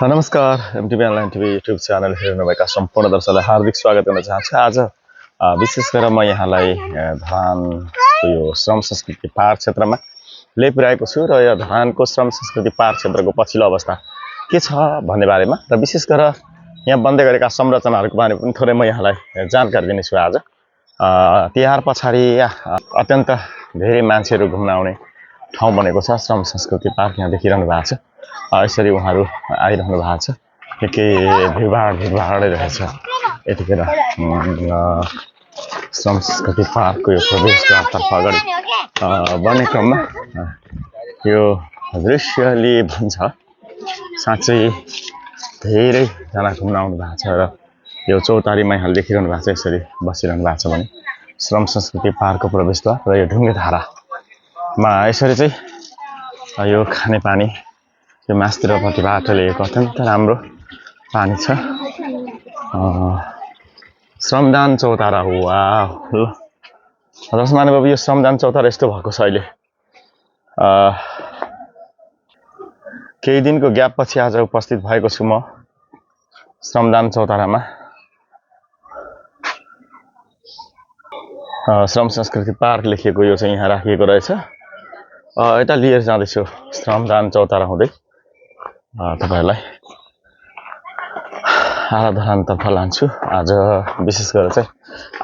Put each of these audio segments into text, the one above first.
नमस्कार MTV online TV YouTube channel हेर्नुभएका सम्पूर्ण दर्शकलाई हार्दिक स्वागत गर्न चाहन्छु। आज विशेष गरेर म यहाँलाई धरानको यो श्रम संस्कृति पाहाड क्षेत्रमा ल्याइपुर्याएको छु र यो धरानको श्रम संस्कृति पाहाड क्षेत्रको पछिल्लो अवस्था के छ भन्ने बारेमा र विशेष गरेर यहाँ बन्दै गरेका संरचनाहरूको बारेमा पनि थोरै म यहाँलाई जानकारी दिनेछु। आज तिहार पछाडि अत्यन्त धेरै मान्छेहरू घुम्न आउने ठाउँ बनेको छ श्रम संस्कृति पार्क। यहाँ देखिरहनु भएको छ, यसरी उहाँहरू आइरहनु भएको छ। के भिडभाडै रहेछ यतिखेर श्रम संस्कृति पार्कको यो प्रवेशद्वारतर्फ अगाडि बढ्ने क्रममा यो दृश्यले भन्छ साँच्चै धेरैजना घुम्न आउनु भएको छ। र यो चौतारीमा यहाँले देखिरहनु भएको छ, यसरी बसिरहनु भएको छ भने श्रम संस्कृति पार्कको प्रवेशद्वार र यो ढुङ्गे धारामा यसरी चाहिँ यो खाने पानी यो मास्तिरपट्टिबाट ल्याएको अत्यन्त राम्रो पानी छ। श्रमदान चौतारा हो। ल दर्शक महानुभाव, यो श्रमदान चौतारा यस्तो भएको छ। अहिले केही दिनको ग्याप पछि आज उपस्थित भएको छु म श्रमदान चौतारामा। श्रम संस्कृति पार्क लेखिएको यो चाहिँ यहाँ राखिएको रहेछ। यता लिएर जाँदैछु श्रमदान चौतारा हुँदै तपाईहरुलाई आराधनातर्फ लान्छु। आज विशेष गरेर चाहिँ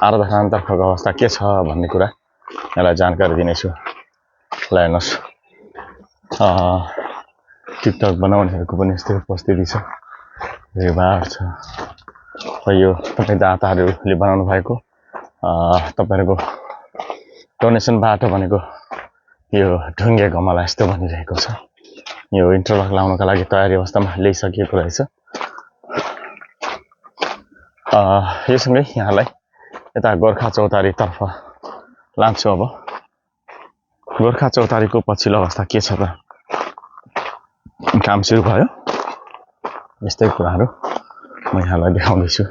आराधनातर्फको अवस्था के छ भन्ने कुरा यहाँलाई जानकारी दिनेछु। ल हेर्नुहोस्, टिकटक बनाउनेहरूको पनि यस्तै उपस्थिति छ, भिडभाड छ। र यो तपाईँ दाताहरूले बनाउनु भएको तपाईहरुको डोनेसनबाट बनेको यो ढुङ्गे गमला यस्तो बनिरहेको छ। यो इन्टरलक लाउनका लागि तयारी अवस्थामा ल्याइसकिएको रहेछ। यो सँगै यहाँलाई यता गोर्खा चौतारीतर्फ लान्छु। अब गोर्खा चौतारीको पछिल्लो अवस्था के छ त, काम सुरु भयो, यस्तै कुराहरू म यहाँलाई देखाउँदैछु।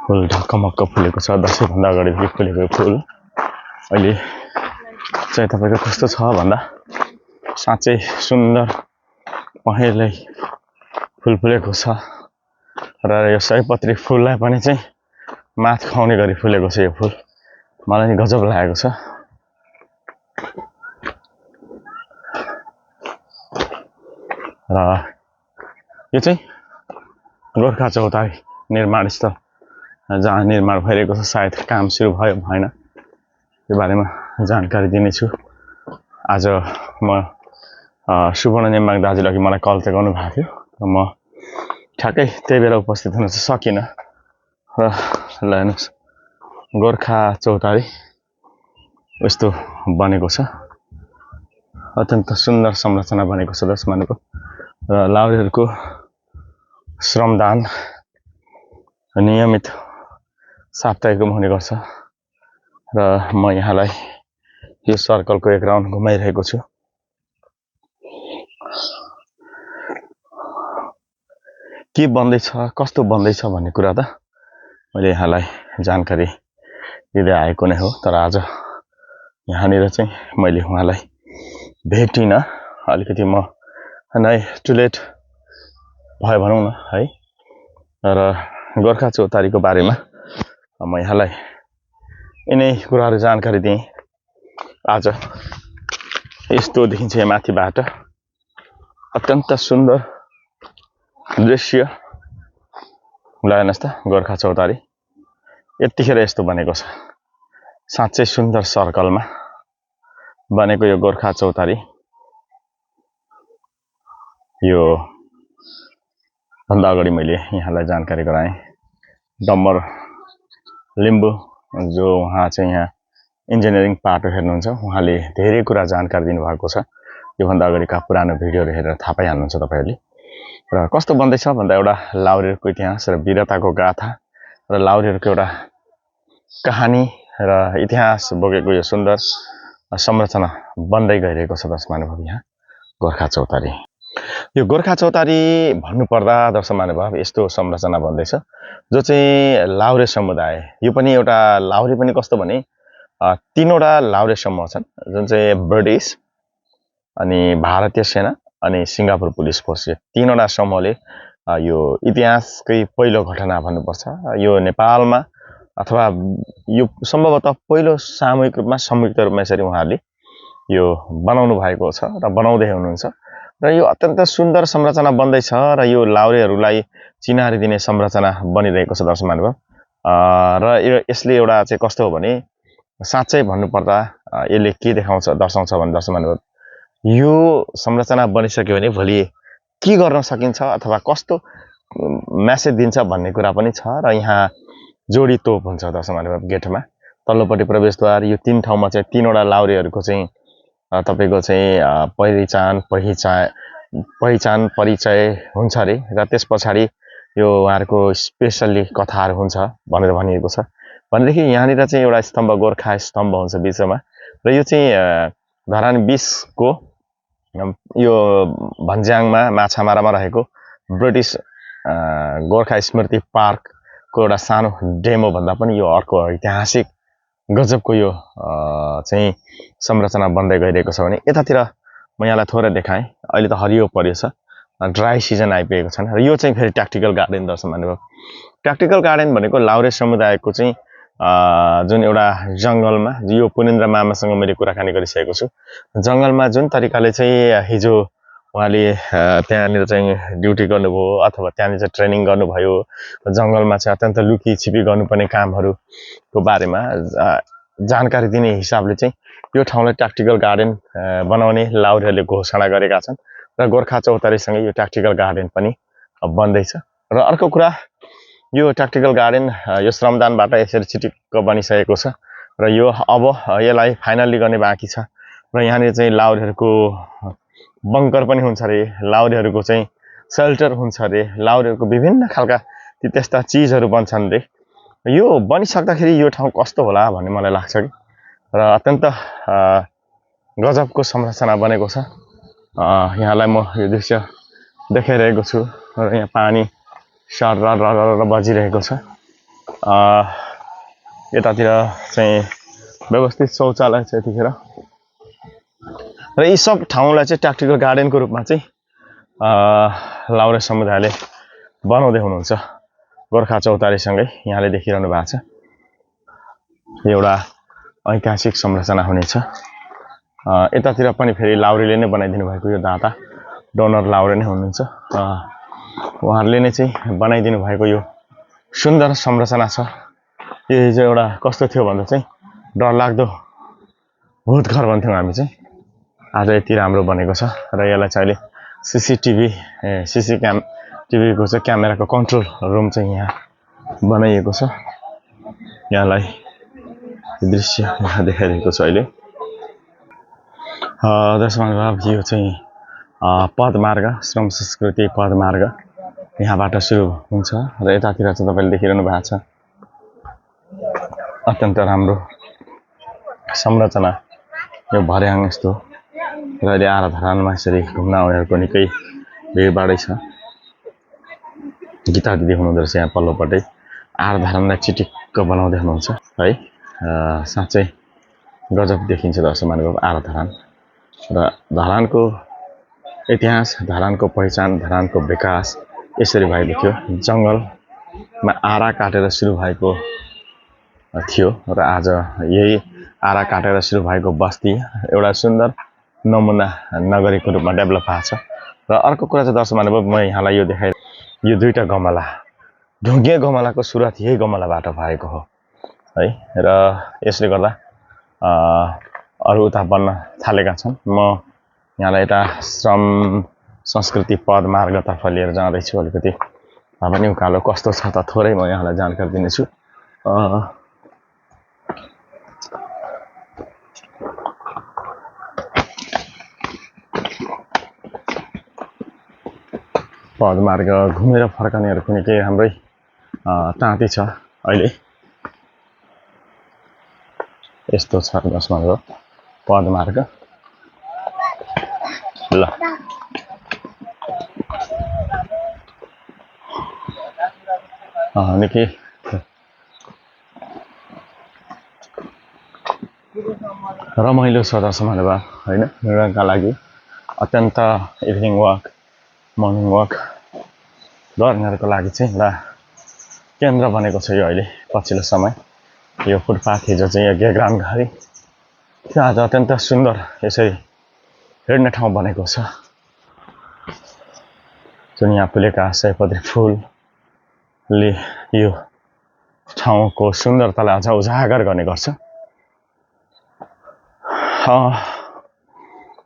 फुल ढकमक्क फुलेको छ, दसैँभन्दा अगाडिदेखि फुलेको फुल अहिले चाहिँ तपाईको कस्तो छ भन्दा साँच्चै सुन्दर पहेँलै फुल फुलेको छ। र यो सयपत्री फुललाई पनि चाहिँ माथ खुवाउने गरी फुलेको छ। यो फुल मलाई नि गजब लागेको छ। र यो चाहिँ गोर्खा चौतारी निर्माण स्थल जहाँ निर्माण भइरहेको छ। सायद काम सुरु भयो भएन यो बारेमा जानकारी दिनेछु। आज म सुवर्ण नेम्बाङ दाजुले अघि मलाई कल चाहिँ गर्नु भएको थियो र म ठ्याक्कै त्यही बेला उपस्थित हुन चाहिँ सकिनँ। र ल हेर्नुहोस्, गोर्खा चौतारी यस्तो बनेको छ, अत्यन्त सुन्दर संरचना बनेको छ दर्शक महानुभाव। र लाउरेहरूको श्रमदान नियमित साप्ताहिक रूपमा हुने गर्छ। र म यहाँलाई यो सर्कलको एक राउन्ड घुमाइरहेको छु। के बन्दैछ, कस्तो बन्दैछ भन्ने कुरा त मैले यहाँलाई जानकारी दिँदै आएको नै हो। तर आज यहाँनिर चाहिँ मैले उहाँलाई भेटिनँ, अलिकति म नै टु लेट भयो भनौँ न है। र गोर्खा चौतारीको बारेमा म यहाँलाई यिनै कुराहरू जानकारी दिएँ। आज यस्तो देखिन्छ माथिबाट, अत्यन्त सुन्दर दृश्य। ल हेर्नुहोस् त, गोर्खा चौतारी यतिखेर यस्तो बनेको छ। साँच्चै सुन्दर सर्कलमा बनेको यो गोर्खा चौतारी। यो भन्दा अगाडि मैले यहाँलाई जानकारी गराएँ। डम्बर लिम्बू जो उहाँ चाहिँ यहाँ इन्जिनियरिङ पाटो हेर्नुहुन्छ, उहाँले धेरै कुरा जानकारी दिनुभएको छ। योभन्दा अगाडिका पुरानो भिडियोहरू हेरेर थाहा पाइहाल्नुहुन्छ तपाईँहरूले। र कस्तो बन्दैछ भन्दा एउटा लाउरेहरूको इतिहास र वीरताको गाथा र लाउरेहरूको एउटा कहानी र इतिहास बोकेको यो सुन्दर संरचना बन्दै गइरहेको छ दर्शक महानुभाव। यहाँ गोर्खा चौतारी, यो गोर्खा चौतारी भन्नुपर्दा दर्शक महानुभाव यस्तो संरचना बन्दैछ जो चाहिँ लाउरे समुदाय। यो पनि एउटा लाउरे पनि कस्तो भने तीनवटा लाउरे समूह छन्, जुन चाहिँ ब्रिटिस अनि भारतीय सेना अनि सिङ्गापुर पुलिस फोर्स, यो तीनवटा समूहले यो इतिहासकै पहिलो घटना भन्नुपर्छ यो नेपालमा, अथवा यो सम्भवतः पहिलो सामूहिक रूपमा संयुक्त रूपमा यसरी उहाँहरूले यो बनाउनु भएको छ र बनाउँदै हुनुहुन्छ र यो अत्यन्त सुन्दर संरचना बन्दैछ र यो लाउरेहरूलाई चिनारी दिने संरचना बनिरहेको छ दर्शक महानुभाव। र यसले एउटा चाहिँ कस्तो हो भने साँच्चै भन्नुपर्दा यसले के देखाउँछ दर्शाउँछ भने दर्शक महानुभाव, यो संरचना बनिसक्यो भने भोलि के गर्न सकिन्छ अथवा कस्तो मेसेज दिन्छ भन्ने कुरा पनि छ। र यहाँ जोडी तोप हुन्छ दर्शक महानुभाव गेटमा, तल्लोपट्टि प्रवेशद्वार, यो 3 ठाउँमा चाहिँ 3वटा लाउरेहरूको चाहिँ तपाईको चाहिँ पहिचान परिचय हुन्छ अरे र त्यस पछाडि यो उहाँहरूको स्पेसल्ली कथाहरू हुन्छ भनेर भनिएको छ। भनेदेखि यहाँनिर चाहिँ एउटा स्तम्भ, गोर्खा स्तम्भ हुन्छ बिचमा, र यो चाहिँ धरान 20 को यो भन्ज्याङमा माछामारामा रहेको ब्रिटिस गोर्खा स्मृति पार्कको एउटा सानो डेमो भन्दा पनि यो अर्को ऐतिहासिक गजबको यो चाहिँ संरचना बन्दै गइरहेको छ भने यतातिर म यहाँलाई थोरै देखाएँ। अहिले त हरियो पर्यो छ, ड्राई सिजन आइपुगेको छैन र यो चाहिँ फेरि ट्याक्टिकल गार्डन दर्शक महानुभाव। ट्याक्टिकल गार्डन भनेको लाउरे समुदायको चाहिँ जुन एउटा जङ्गलमा, यो पुनेन्द्र मामासँग मैले कुराकानी गरिसकेको छु, जङ्गलमा जुन तरिकाले चाहिँ हिजो उहाँले त्यहाँनिर चाहिँ ड्युटी गर्नुभयो अथवा त्यहाँनिर चाहिँ ट्रेनिङ गर्नुभयो, जङ्गलमा चाहिँ अत्यन्त लुकी छिपी गर्नुपर्ने कामहरूको बारेमा जानकारी दिने हिसाबले चाहिँ यो ठाउँलाई ट्याक्टिकल गार्डन बनाउने लाउरेहरूले घोषणा गरेका छन् र गोर्खा चौतारीसँगै यो ट्याक्टिकल गार्डन पनि बन्दैछ। र अर्को कुरा, यो ट्याक्टिकल गार्डन यो श्रमदानबाट यसरी चिटिक्क बनिसकेको छ र यो अब यसलाई फाइनल्ली गर्ने बाँकी छ र यहाँनिर चाहिँ लाउरेहरूको बङ्कर पनि हुन्छ अरे, लाउरेहरूको चाहिँ सेल्टर हुन्छ अरे, लाउरेहरूको विभिन्न खालका त्यस्ता चिजहरू बन्छन् रे। यो बनिसक्दाखेरि यो ठाउँ कस्तो होला भन्ने मलाई लाग्छ कि, र अत्यन्त गजबको संरचना बनेको छ। यहाँलाई म यो दृश्य देखाइरहेको छु र यहाँ पानी सर बजिरहेको छ। यतातिर चाहिँ व्यवस्थित शौचालय छ यतिखेर, र यी सब ठाउँलाई चाहिँ ट्याक्टिकल गार्डनको रूपमा चाहिँ लाउरे समुदायले बनाउँदै हुनुहुन्छ गोर्खा चौतारीसँगै। यहाँले देखिरहनु भएको छ एउटा ऐतिहासिक संरचना हुनेछ। यतातिर पनि फेरि लाउरेले नै बनाइदिनु भएको यो दाता डोनर लाउरे नै हुनुहुन्छ, उहाँहरूले नै चाहिँ बनाइदिनु भएको यो सुन्दर संरचना छ। यो चाहिँ एउटा कस्तो थियो भन्दा चाहिँ डरलाग्दो भूत घर भन्थ्यौँ हामी चाहिँ, आज यति राम्रो बनेको छ। र यसलाई चाहिँ अहिले टिभीको चाहिँ क्यामेराको कन्ट्रोल रुम चाहिँ यहाँ बनाइएको छ। यहाँलाई दृश्य यहाँ देखाइरहेको छ अहिले। दर्शक महानुभाव, यो चाहिँ पदमार्ग, श्रम संस्कृति पदमार्ग यहाँबाट सुरु हुन्छ र यतातिर चाहिँ तपाईँले देखिरहनु भएको छ अत्यन्त राम्रो संरचना यो भर्याङ यस्तो। र अहिले आराधरानमा यसरी घुम्न आउनेहरूको निकै भिडभाडै छ। गीता दिदी हुनुहुँदो रहेछ यहाँ पल्लोपट्टि, आराधरानलाई चिटिक्क बनाउँदै हुनुहुन्छ है। साँच्चै गजब देखिन्छ दर्शक महानुभाव आराधरान। र धरानको इतिहास, धरानको पहिचान, धरानको विकास यसरी भएको थियो। जङ्गलमा आरा काटेर सुरु भएको थियो र आज यही आरा काटेर सुरु भएको बस्ती एउटा सुन्दर नमुना नगरीको रूपमा डेभलप भएको छ। र अर्को कुरा चाहिँ दर्शक महानुभाव, म यहाँलाई यो देखाइ, यो दुईटा गमला, ढुङ्गे गमलाको सुरुवात यही गमलाबाट भएको हो है। र यसले गर्दा अरू उता बन्न थालेका छन्। म यहाँलाई यता श्रम संस्कृति पदमार्गतर्फ लिएर जाँदैछु। अलिकति भए पनि उकालो कस्तो छ त थोरै म यहाँलाई जानकारी दिनेछु। पदमार्ग घुमेर फर्कनेहरूको निकै राम्रै ताँती छ अहिले। यस्तो छ दर्शक महानुभाव पदमार्ग। ल निकै रमाइलो छ दर्शक महानुभाव होइन, हिँड्नका लागि अत्यन्त इभिनिङ वक मर्निङ वक गर्नेहरूको लागि चाहिँ एउटा केन्द्र बनेको छ यो अहिले पछिल्लो समय। यो फुटपाथ हिजो चाहिँ यज्ञ ग्रामघारी त्यो आज अत्यन्त सुन्दर यसरी हिँड्ने ठाउँ बनेको छ। जुन यहाँ फुलेका सयपत्री फुलले यो ठाउँको सुन्दरतालाई अझ उजागर गर्ने गर्छ।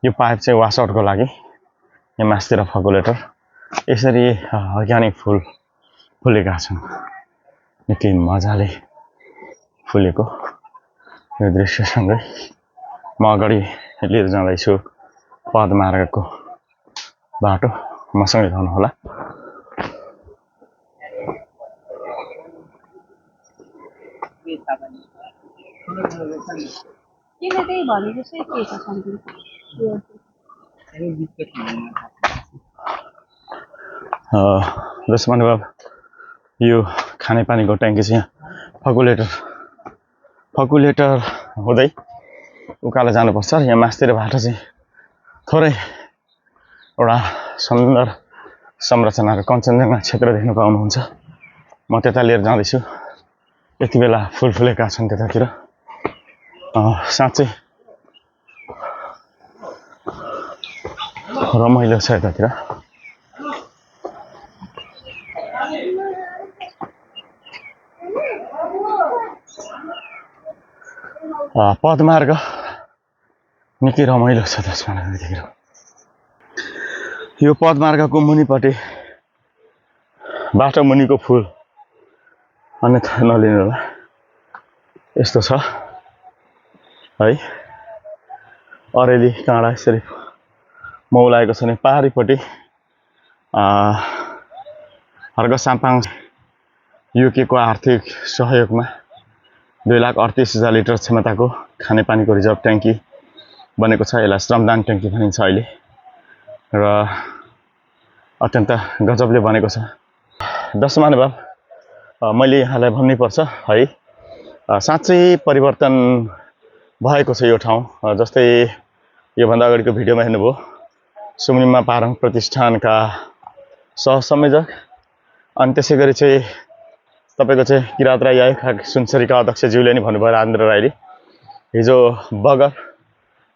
यो पाइप चाहिँ वासआउटको लागि यहाँ मासतिर फकुलेटर यसरी अर्ग्यानिक फुल फुलेका छन्। निकै मजाले फुलेको यो दृश्यसँगै म अगाडि लिएर जाँदैछु पदमार्गको बाटो। मसँगै जानुहोला। दर्शक बाब यो खानेपानीको ट्याङ्की चाहिँ फकुलेटर हुँदै उकालो जानुपर्छ। यहाँ मास्तिर बाटो चाहिँ थोरै एउटा सुन्दर संरचनाहरू कञ्चनजङ्घा क्षेत्र देख्न पाउनुहुन्छ। म त्यता लिएर जाँदैछु। यति बेला फुल फुलेका छन् त्यतातिर। साँच्चै रमाइलो छ यतातिर। पदमार्ग निकै रमाइलो छ त्यसमा। यो पदमार्गको मुनिपट्टि बाटो मुनिको फुल अन्यथा नलिनु होला यस्तो छ है। अरेली काँडा यसरी मौलाएको छ भने पारिपट्टि हर्ग साम्पाङ युकेको आर्थिक सहयोगमा 2,38,000 लिटर क्षमताको खानेपानीको रिजर्भ ट्याङ्की बनेको छ। यसलाई श्रमदान ट्याङ्की भनिन्छ अहिले र अत्यन्त गजबले बनेको छ। दशमान बाब मैले यहाँलाई भन्नुपर्छ है, साँच्चै परिवर्तन भएको छ यो ठाउँ। जस्तै योभन्दा अगाडिको भिडियोमा हेर्नुभयो सुम्निमा पारङ प्रतिष्ठानका सहसंयोजक अनि त्यसै गरी चाहिँ तपाईको चाहिँ किरात राई आयोगका सुनसरीका अध्यक्षज्यूले नि भन्नुभयो राजेन्द्र राईले हिजो बगर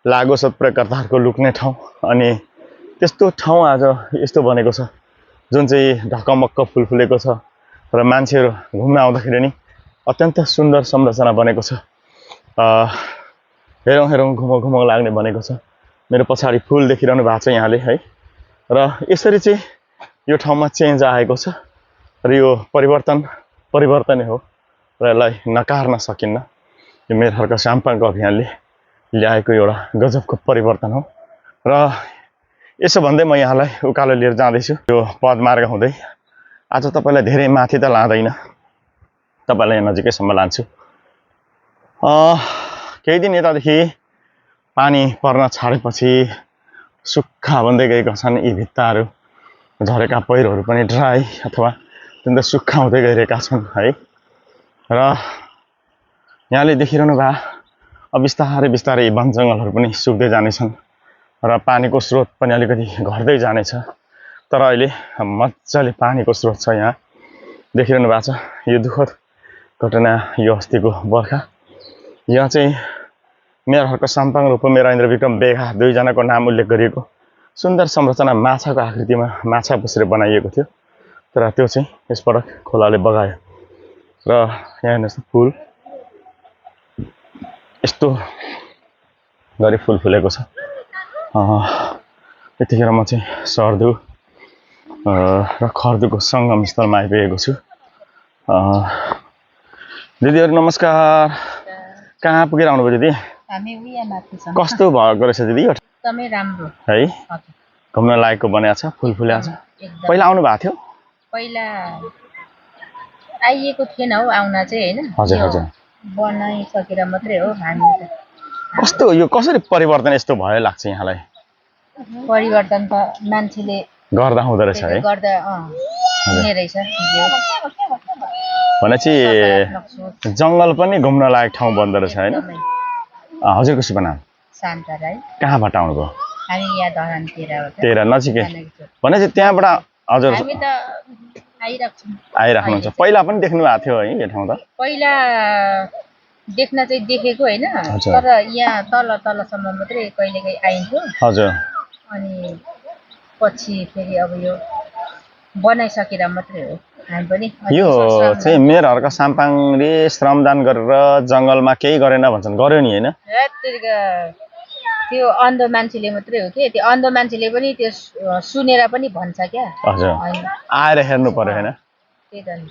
लागो सत्प्रयोगकर्ताहरूको लुक्ने ठाउँ अनि त्यस्तो ठाउँ आज यस्तो बनेको छ जुन चाहिँ ढकमक्क फुल फुलेको छ र मान्छेहरू घुम्न आउँदाखेरि नि अत्यन्त सुन्दर संरचना बनेको छ। हेरौँ हेरौँ घुमौँ घुमौँ लाग्ने बनेको छ। मेरो पछाडि फुल देखिरहनु भएको छ यहाँले है। र यसरी चाहिँ यो ठाउँमा चेन्ज आएको छ र यो परिवर्तनै हो र यसलाई नकार्न सकिन्न। यो मेरो हर्क साम्पाङको अभियानले ल्याएको एउटा गजबको परिवर्तन हो। र यसो भन्दै म यहाँलाई उकालो लिएर जाँदैछु यो पदमार्ग हुँदै। आज तपाईलाई धेरै माथि त लाँदैन, तपाईलाई यहाँ नजिकैसम्म लान्छु। केही दिन यतादेखि पानी पर्न छाडेपछि सुक्खा बन्दै गएका छन् यी भित्ताहरू। झरेका पहिरोहरू पनि ड्राई अथवा अत्यन्त सुक्खा हुँदै गइरहेका छन् है। र यहाँले देखिरहनु भए अब बिस्तारै बिस्तारै वन जङ्गलहरू पनि सुक्दै जानेछन् र पानीको स्रोत पनि अलिकति घट्दै जानेछ। तर अहिले मजाले पानीको स्रोत छ यहाँ देखिरहनु भएको छ। यो दुःखद घटना यो अस्तिको बर्खा यहाँ चाहिँ मेयर हर्क साम्पाङ र उपमेयर विक्रम बेगा दुईजनाको नाम उल्लेख गरिएको सुन्दर संरचना माछाको आकृतिमा माछा पुछेर बनाइएको थियो। तर त्यो चाहिँ यसपटक खोलाले बगायो र यहाँ हेर्नुहोस् फुल यस्तो गरी फुल फुलेको छ। यतिखेर म चाहिँ सर्दु र खर्दुको सङ्गम स्थलमा आइपुगेको छु। दिदीहरू नमस्कार। कहाँ पुगेर आउनुभयो दिदी? कस्तो भएको रहेछ दिदी? एकदमै राम्रो है, घुम्न लायकको बनाएको छ, फुल फुलेको छ। पहिला आउनु भएको थियो? पहिला आइएको थिएन हौ, आउन चाहिँ हैन। हजुर हजुर, बनाइसकेर मात्रै हो हामी। कस्तो यो कसरी परिवर्तन यस्तो भयो लाग्छ यहाँलाई? परिवर्तन त मान्छेले गर्दा हुँदो रहेछ है। गर्दा हुने रहेछ। भनेपछि जङ्गल पनि घुम्न लायक ठाउँ बन्दो रहेछ हैन? हजुरको शुभ नाम? शान्ता राई। कहाँबाट आउनुभयो? हामी यहाँ धरानतिर हो त तेह्र नजिकै जानेको छु। भनेपछि त्यहाँबाट हजुर हामी त आइरहेको छौँ आइराख्नुहुन्छ पहिला पनि देख्नु भएको थियो है यो ठाउँ त पहिला देख्न चाहिँ देखेको होइन हजुर। तर यहाँ तलसम्म मात्रै कहिलेकाहीँ आइन्थ्यो हजुर अनि पछि फेरि अब यो बनाइसकेर मात्रै हो हामी पनि अनि यो यसो श्रमदान- चाहिँ मेयरहरूको साम्पाङले श्रमदान गरेर जङ्गलमा केही गरेन भन्छन् गर्यो नि होइन हेत्तेरिका, त्यो अन्धो मान्छेले मात्रै हो कि त्यो अन्धो मान्छेले पनि त्यो सुनेर पनि भन्छ क्या हजुर होइन आएर हेर्नु पर्यो होइन त्यही त नि।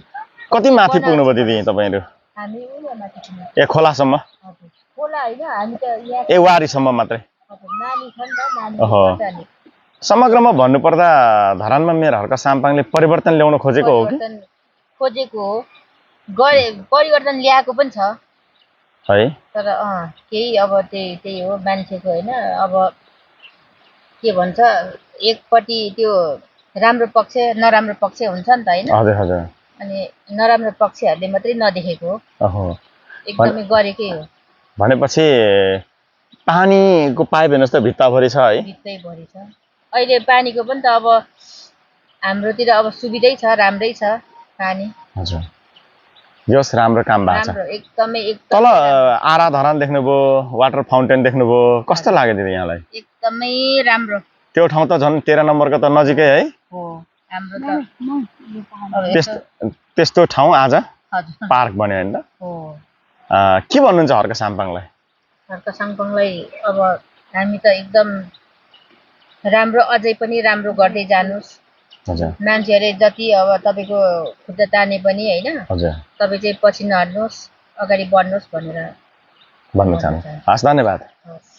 कति माथि पुग्नुभयो दिदी तपाईँहरू हामी उयो माथि छौँ। ए खोलासम्म हजुर खोला होइन हामी त यहाँ ए वारीसम्म मात्रै हजुर, नानी छ नि त नानी ओहो। गर्छ नि। समग्रमा भन्नुपर्दा धरानमा मेयरहरूका साम्पाङले परिवर्तन ल्याउन खोजेको हो कि परिवर्तन खोजेको हो गरे परिवर्तन ल्याएको पनि छ है तर केही अब त्यही हो मान्छेको होइन अब के भन्छ एकपट्टि त्यो राम्रो पक्ष नराम्रो पक्ष हुन्छ नि त होइन हजुर हजुर अनि नराम्रो पक्षहरूले मात्रै नदेखेको हो ओहो एकदमै गरेकै हो भनेपछि पानीको पाइप हेर्नुहोस् त भित्ताभरि छ है भित्तैभरि छ अहिले पानीको पनि त अब हाम्रोतिर अब सुविधै छ राम्रै छ पानी हजुर जस राम्रो काम भएको छ राम्रो एकदमै तल एकदमै आरा धरान देख्नुभयो वाटर फाउन्टेन देख्नुभयो कस्तो लाग्यो दिदी यहाँलाई एकदमै राम्रो त्यो ठाउँ त झन् 13 नम्बरको त नजिकै है हो हाम्रो त अब त्यस्तो यसो- त्यस्तो ठाउँ आज हजुर पार्क बन्यो होइन त हो के भन्नुहुन्छ हर्क साम्पाङलाई हर्क साङपाङलाई अब हामी त एकदम राम्रो अझै पनि राम्रो गर्दै जानुहोस् हजुर मान्छेहरूले जति अब तपाईँको खुट्टा ताने पनि होइन हजुर तपाईँ चाहिँ पछि नहट्नुहोस् अगाडि बढ्नुहोस् भनेर भन्न चाहन्छु हस् धन्यवाद हवस्।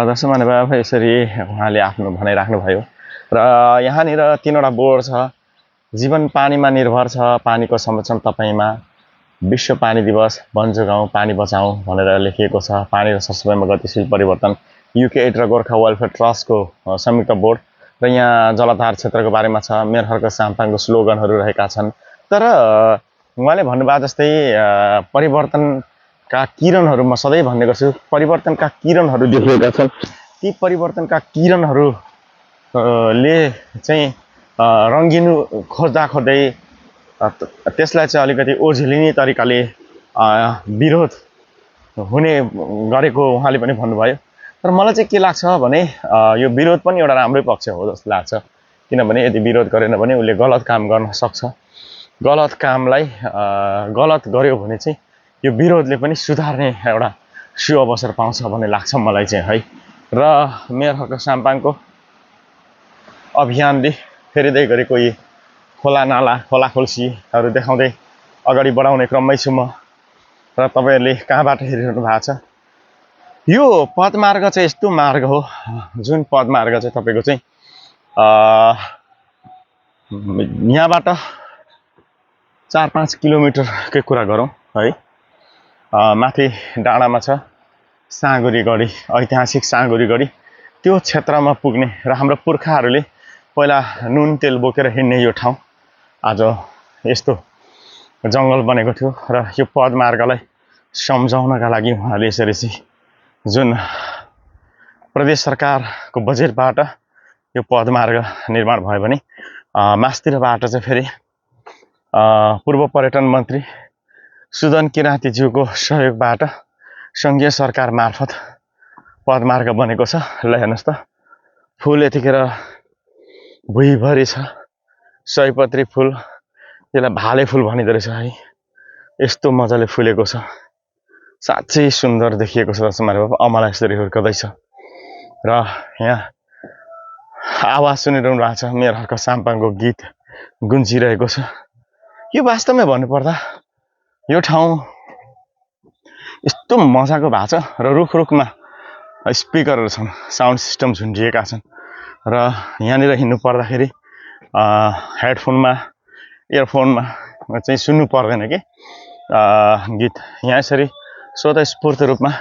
दर्शक महानुभाव यसरी उहाँले आफ्नो भनाइराख्नुभयो र यहाँनिर 3वटा बोर्ड छ जीवन पानीमा निर्भर छ पानीको संरक्षण तपाईँमा विश्व पानी दिवस वन जोगाउँ पानी बचाउँ भनेर लेखिएको छ पानी र सरसफाइमा गतिशील परिवर्तन UK8 र गोर्खा वेलफेयर ट्रस्टको संयुक्त बोर्ड र यहाँ जलाधार क्षेत्रको बारेमा छ मेयरहरूको साम्पाङको स्लोगनहरू रहेका छन् तर उहाँले भन्नुभयो जस्तै परिवर्तनका किरणहरू म सधैँ भन्ने गर्छु परिवर्तनका किरणहरू देखिएका छन् ती परिवर्तनका किरणहरू ले चाहिँ रङ्गिनु खोज्दा खोज्दै त्यसलाई चाहिँ अलिकति ओझेलिने तरिकाले विरोध हुने गरेको उहाँले पनि भन्नुभयो तर मलाई चाहिँ के लाग्छ भने यो विरोध पनि एउटा राम्रै पक्ष हो जस्तो लाग्छ किनभने यदि विरोध गरेन भने उसले गलत काम गर्न सक्छ गलत कामलाई गलत गर्यो भने चाहिँ यो विरोधले पनि सुधार्ने एउटा सुअवसर पाउँछ भन्ने लाग्छ मलाई चाहिँ है र मेयरहरूको साम्पाङको अभियानले फेरिँदै गरेको यी खोला नाला खोला खोल्सीहरू देखाउँदै अगाडि बढाउने क्रममै छु म र तपाईँहरूले कहाँबाट हेरिरहनु भएको छ यो पदमार्ग चाहिँ यस्तो मार्ग हो जुन पदमार्ग चाहिँ तपाईँको चाहिँ यहाँबाट 4-5 किलोमिटरकै कुरा गरौँ है माथि डाँडामा छ साँगुरी गढी ऐतिहासिक साँगुरी गढी त्यो क्षेत्रमा पुग्ने र हाम्रो पुर्खाहरूले पहिला नुन तेल बोकेर हिँड्ने यो ठाउँ आज यस्तो जङ्गल बनेको थियो र यो पदमार्गलाई सम्झाउनका लागि उहाँले यसरी चाहिँ जुन प्रदेश सरकारको बजेटबाट यो पदमार्ग निर्माण भयो भने मास्तिरबाट चाहिँ फेरि पूर्व पर्यटन मन्त्री सुदन किराँतीज्यूको सहयोगबाट सङ्घीय सरकार मार्फत पदमार्ग बनेको छ ल हेर्नुहोस् त फुल यतिखेर भुइँभरि छ सयपत्री फुल यसलाई भाले फुल भनिँदो रहेछ है यस्तो मजाले फुलेको छ साँच्चै सुन्दर देखिएको छ दर्शक महानुभाव अमला यसरी हुर्कदैछ र यहाँ आवाज सुनिरहनु भएको छ मेयरहरूको साम्पाङको गीत गुन्जिरहेको छ यो वास्तवमै भन्नुपर्दा यो ठाउँ यस्तो मजाको भएको छ र रुखमा स्पिकरहरू छन् साउन्ड सिस्टम झुन्डिएका छन् र यहाँनिर हिँड्नु पर्दाखेरि हेडफोनमा इयरफोनमा चाहिँ सुन्नु पर्दैन कि गीत यहाँ यसरी स्वतस्फूर्त रूपमा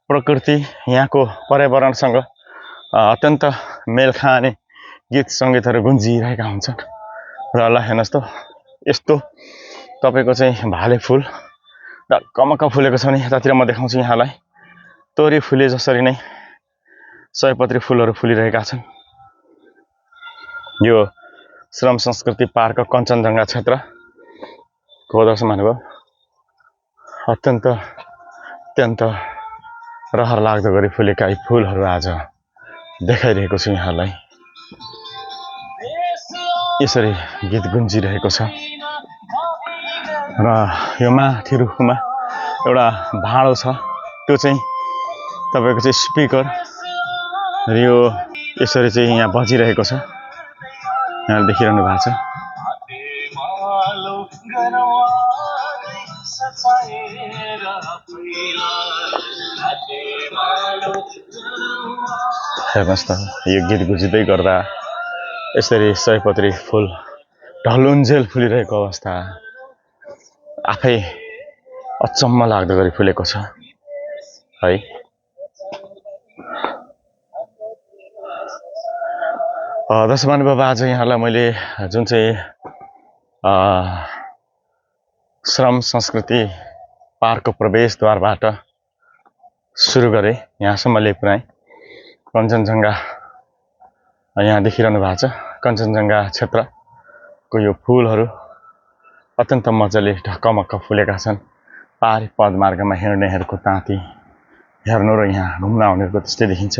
प्रकृति यहाँको पर्यावरणसँग अत्यन्त मेल खाने गीत सङ्गीतहरू गुन्जिरहेका हुन्छन् र ल हेर्नुहोस् त यस्तो तपाईँको चाहिँ भाले फुल ढकमक्क फुलेको छ नि यतातिर म देखाउँछु यहाँलाई तोरी फुले जसरी नै सयपत्री फुलहरू फुलिरहेका छन्। यो श्रम संस्कृति पार्क कञ्चनजङ्घा क्षेत्रको दर्शक महानुभाव अत्यन्त रहर लाग्दो गरी फुलेका यी फुलहरू आज देखाइरहेको छु यहाँलाई। यसरी गीत गुन्जिरहेको छ र यो माथि रुखमा एउटा भाँडो छ, त्यो चाहिँ तपाईँको चाहिँ स्पिकर र यो यसरी चाहिँ यहाँ बजिरहेको छ, यहाँ देखिरहनु भएको छ। हेर्नुहोस् त, यो गीत गुन्जिँदै गर्दा यसरी सयपत्री फुल ढलुन्जेल फुलिरहेको अवस्था आफै अचम्म लाग्दो गरी फुलेको छ है। दर्शक महानुभाव, आज यहाँलाई मैले जुन चाहिँ श्रम संस्कृति पार्कको प्रवेशद्वारबाट सुरु गरेँ, यहाँसम्म ल्याइपुर्याएँ। कञ्चनजङ्घा यहाँ देखिरहनु भएको छ। कञ्चनजङ्घा क्षेत्रको यो फुलहरू अत्यन्त मजाले ढकमक्क फुलेका छन्। पारी पदमार्गमा हिँड्नेहरूको ताती हेर्नु र यहाँ घुम्न आउनेहरूको त्यस्तै देखिन्छ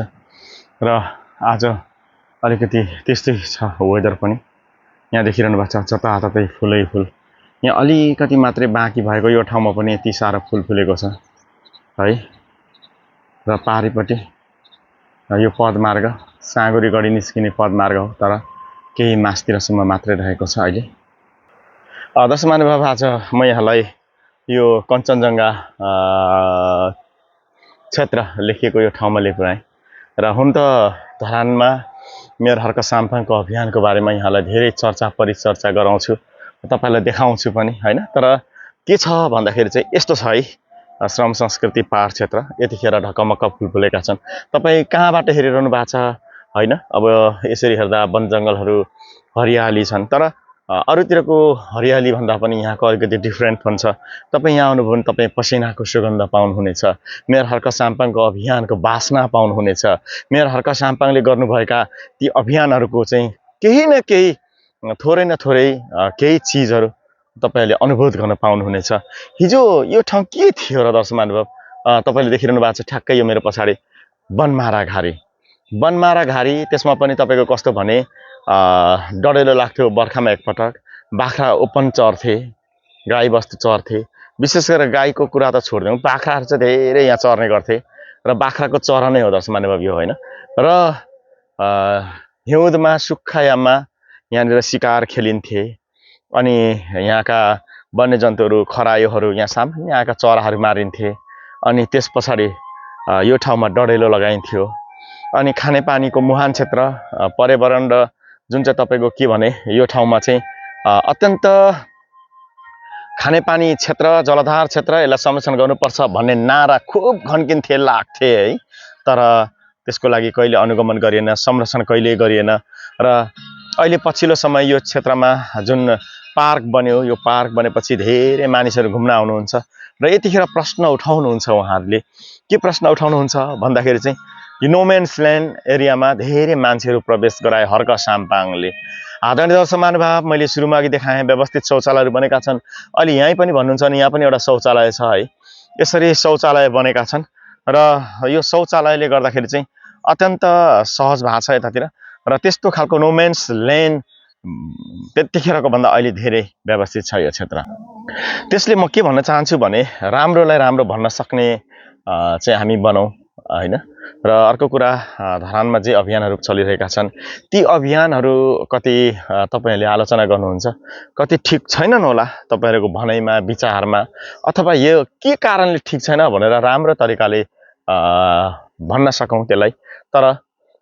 र आज अलिकति त्यस्तै छ वेदर पनि। यहाँ देखिरहनु भएको छ जताततै फुलै फुल। यहाँ अलिकति मात्रै बाँकी भएको यो ठाउँमा पनि यति साह्रो फुल फुलेको छ है। र पारिपट्टि यो पदमार्ग साँगुरी गढी निस्किने पदमार्ग हो, तर केही मास्तिरसम्म मात्रै रहेको छ अहिले। दर्शक महानुभाव, आज म यहाँलाई यो कञ्चनजङ्घा क्षेत्र लेखिएको यो ठाउँमा ल्याइपुर्याएँ र हुन त धरानमा मेयर हर्क साम्पाङको अभियानको बारेमा यहाँलाई धेरै चर्चा परिचर्चा गराउँछु, तपाईँलाई देखाउँछु पनि होइन। तर के छ भन्दाखेरि चाहिँ यस्तो छ है, श्रम संस्कृति पार्क क्षेत्र यतिखेर ढकमक्क फुल फुलेका छन्। तपाईँ कहाँबाट हेरिरहनु भएको छ होइन। अब यसरी हेर्दा वन जङ्गलहरू हरियाली छन्, तर अरूतिरको हरियाली भन्दा पनि यहाँको अलिकति डिफ्रेन्ट हुन्छ। तपाईँ यहाँ आउनुभयो भने तपाईँ पसिनाको सुगन्ध पाउनुहुनेछ, मेयर हर्क साम्पाङको अभियानको बासना पाउनुहुनेछ। मेयर हर्क साम्पाङले गर्नुभएका ती अभियानहरूको चाहिँ केही न केही थोरै न थोरै केही चिजहरू तपाईँले अनुभूत गर्न पाउनुहुनेछ। हिजो यो ठाउँ के थियो र दर्शक महानुभाव, तपाईँले देखिरहनु भएको छ ठ्याक्कै यो मेरो पछाडि बनमारा घारी। बनमारा घारी, त्यसमा पनि तपाईँको कस्तो भने डढेलो लाग्थ्यो बर्खामा एकपटक। बाख्रा ओपन चर्थे, गाई बस्तु चर्थे। विशेष गरेर गाईको कुरा त छोडिदिउँ, बाख्राहरू चाहिँ धेरै यहाँ चर्ने गर्थे र बाख्राको चरा नै हो दर्शक महानुभाव यो होइन। र हिउँदमा सुक्खायाममा यहाँनिर शिकार खेलिन्थे अनि यहाँका वन्यजन्तुहरू खरायोहरू यहाँ सामान्य यहाँका चराहरू मारिन्थे। अनि त्यस पछाडि यो ठाउँमा डढेलो लगाइन्थ्यो। अनि खानेपानीको मुहान क्षेत्र पर्यावरण र जुन चाहिँ तपाईँको के भने यो ठाउँमा चाहिँ अत्यन्त खानेपानी क्षेत्र, जलधार क्षेत्र, यसलाई संरक्षण गर्नुपर्छ भन्ने नारा खुब घन्किन्थे, लाग्थे है। तर त्यसको लागि कहिले अनुगमन गरिएन, संरक्षण कहिले गरिएन। र अहिले पछिल्लो समय यो क्षेत्रमा जुन पार्क बन्यो, यो पार्क बनेपछि धेरै मानिसहरू घुम्न आउनुहुन्छ र यतिखेर प्रश्न उठाउनुहुन्छ उहाँहरूले। के प्रश्न उठाउनुहुन्छ भन्दाखेरि चाहिँ यो नोमेन्स ल्यान्ड एरियामा धेरै मान्छेहरू प्रवेश गराए हर्क साम्पाङले। आदरणीय दर्शक महानुभाव, मैले सुरुमा अघि देखाएँ व्यवस्थित शौचालयहरू बनेका छन्। अहिले यहीँ पनि भन्नुहुन्छ नि, यहाँ पनि एउटा शौचालय छ है। यसरी शौचालय बनेका छन् र यो शौचालयले गर्दाखेरि चाहिँ अत्यन्त सहज भएको छ यतातिर। र त्यस्तो खालको नोमेन्स ल्यान्ड त्यतिखेरको भन्दा अहिले धेरै व्यवस्थित छ यो क्षेत्र। त्यसले म के भन्न चाहन्छु भने राम्रोलाई राम्रो भन्न सक्ने चाहिँ हामी बनाउँ होइन। र अर्को कुरा, धरानमा जे अभियानहरू चलिरहेका छन् ती अभियानहरू कति तपाईँहरूले आलोचना गर्नुहुन्छ, कति ठिक छैनन् होला तपाईँहरूको भनाइमा, विचारमा, अथवा यो के कारणले ठिक छैन भनेर राम्रो तरिकाले भन्न सकौँ त्यसलाई। तर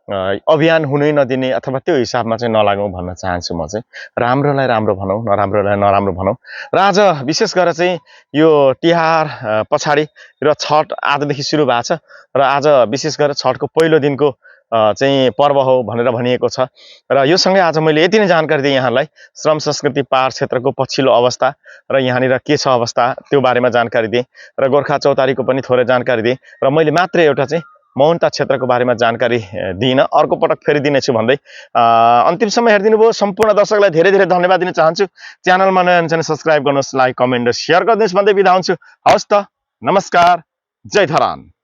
अभियान हुनै नदिने अथवा त्यो हिसाबमा चाहिँ नलागौँ भन्न चाहन्छु म चाहिँ। राम्रोलाई राम्रो भनौँ, नराम्रोलाई नराम्रो भनौँ। र आज विशेष गरेर चाहिँ यो तिहार पछाडि र छठ आजदेखि सुरु भएको छ र आज विशेष गरेर छठको पहिलो दिनको चाहिँ पर्व हो भनेर भनिएको छ। र यो सँगै आज मैले यति नै जानकारी दिएँ यहाँलाई श्रम संस्कृति पार्क क्षेत्रको पछिल्लो अवस्था र यहाँनिर के छ अवस्था त्यो बारेमा जानकारी दिएँ र गोर्खा चौतारीको पनि थोरै जानकारी दिएँ। र मैले मात्रै एउटा चाहिँ मौनता क्षेत्रको बारेमा जानकारी दिइन, अर्को पटक फेरि दिनेछु भन्दै अन्तिमसम्म हेरिदिनु भयो सम्पूर्ण दर्शकलाई धेरै धेरै धन्यवाद दिन चाहन्छु। च्यानलमा नयाँ हुनुहुन्छ भने सब्स्क्राइब गर्नुहोस्, लाइक कमेन्ट र सेयर गरिदिनुहोस् भन्दै बिदा हुन्छु। हवस् त, नमस्कार, जय धरान।